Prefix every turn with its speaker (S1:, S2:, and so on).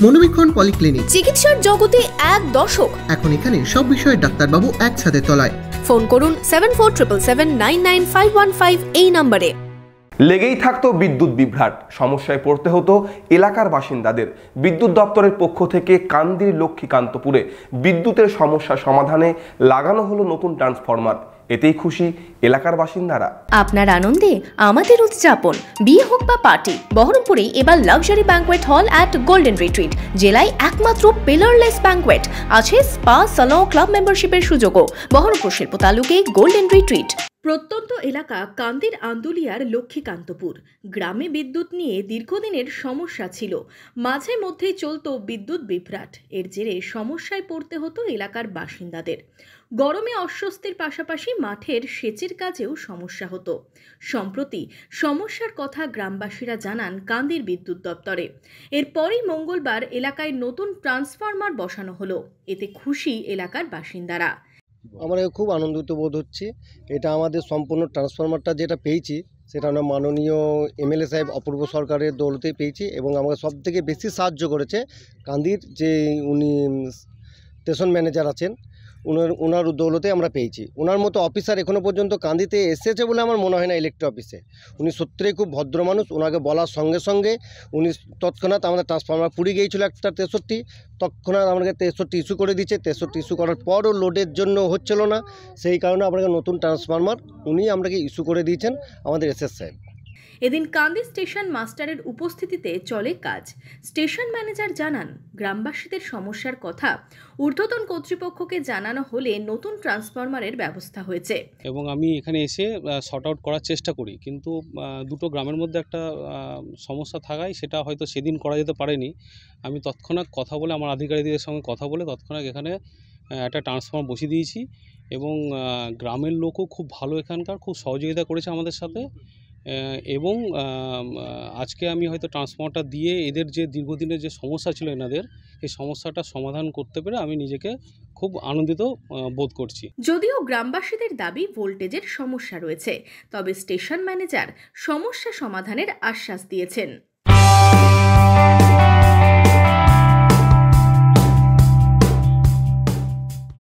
S1: মনোবীক্ষণ polyclinic,
S2: চিকিৎসার জগতে এক দশক।
S1: এখন এখানে সব বিষয়ে ডাক্তারবাবু একসাথে তলায়।
S2: ফোন করুন 7477999515 এই নম্বরে।
S3: লেগেই থাকতো বিদ্যুৎ বিভ্রাট, সমস্যায় পড়তে হতো এলাকার বাসিন্দাদের। বিদ্যুৎ দপ্তরের পক্ষ থেকে কান্দির লক্ষ্মীকান্তপুরে বিদ্যুতের সমস্যা সমাধানে লাগানো হলো নতুন ট্রান্সফরমার। এতেই খুশি এলাকার বাসিন্দারা।
S2: আপনার আনন্দে আমাদের উদযাপন। বিয়ে হোক বা পার্টি, বহরমপুরে এবার luxury banquet hall at golden retreat. জেলায় একমাত্র পিলারলেস ব্যাংকোয়েট, আছে স্পা, সালন, ক্লাব মেম্বারশিপের সুযোগও। বহরমপুর শিল্প তালুকে গোল্ডেন রিট্রিট। প্রত্যন্ত এলাকা কান্দির আন্দুলিয়ার লক্ষ্মীকান্তপুর গ্রামে বিদ্যুৎ নিয়ে দীর্ঘদিনের সমস্যা ছিল। মাঝে মধ্যেই চলতো বিদ্যুৎ বিভ্রাট। এর জেরে সমস্যায় পড়তে হতো এলাকার বাসিন্দাদের। গরমে অস্বস্তির পাশাপাশি মাঠের সেচের কাজেও সমস্যা হতো। সম্প্রতি সমস্যার কথা গ্রামবাসীরা জানান কান্দির বিদ্যুৎ দপ্তরে। এরপরই মঙ্গলবার এলাকায় নতুন ট্রান্সফরমার বসানো হলো। এতে খুশি এলাকার বাসিন্দারা।
S4: আমরা খুব আনন্দিত বোধ হচ্ছি। এটা আমাদের সম্পূর্ণ ট্রান্সফরমারটা যেটা পেয়েছি সেটা আমরা মাননীয় এমএলএ সাহেব অপূর্ব সরকারের দৌলতেই পেয়েছি, এবং আমাকে সবথেকে বেশি সাহায্য করেছে কান্দির যে উনি স্টেশন ম্যানেজার আছেন, ওনার দৌলতে আমরা পেয়েছি। ওনার মতো অফিসার এখনও পর্যন্ত কান্দিতে এসেছে বলে আমার মনে হয় না ইলেকট্রিক অফিসে। উনি সত্যিই খুব ভদ্র মানুষ। ওনাকে বলার সঙ্গে সঙ্গে উনি তৎক্ষণাৎ আমাদের ট্রান্সফরমার পুড়ে গিয়েছিল একটা 63, তৎক্ষণাৎ আমাকে 63 ইস্যু করে দিচ্ছে। 63 ইস্যু করার পরও লোডের জন্য হচ্ছিল না, সেই কারণে আপনাকে নতুন ট্রান্সফরমার উনি আপনাকে ইস্যু করে দিয়েছেন আমাদের এসএস সাহেব।
S2: এদিন কান্দি স্টেশন মাস্টারের উপস্থিতিতে চলে কাজ। স্টেশন ম্যানেজার জানান, গ্রামবাসীদের সমস্যার কথা ঊর্ধ্বতন কর্তৃপক্ষকে জানানো হলে নতুন ট্রান্সফরমারের ব্যবস্থা হয়েছে।
S5: এবং আমি এখানে এসে শর্ট আউট করার চেষ্টা করি, কিন্তু দুটো গ্রামের মধ্যে একটা সমস্যা থাকায় সেটা হয়তো সেদিন করা যেতে পারেনি। আমি তৎক্ষণাৎ কথা বলে, আমার আধিকারিকদের সঙ্গে কথা বলে তৎক্ষণাৎ এখানে একটা ট্রান্সফরমার বসিয়ে দিয়েছি। এবং গ্রামের লোকও খুব ভালো, এখানকার খুব সহযোগিতা করেছে আমাদের সাথে। এবং আজকে আমি হয়তো ট্রান্সফরমারটা দিয়ে এদের যে দীর্ঘদিনের যে সমস্যা ছিল এনাদের, এই সমস্যাটা সমাধান করতে পেরে আমি নিজেকে খুব আনন্দিত বোধ করছি।
S2: যদিও গ্রামবাসীদের দাবি ভোল্টেজের সমস্যা রয়েছে, তবে স্টেশন ম্যানেজার সমস্যা সমাধানের আশ্বাস দিয়েছেন।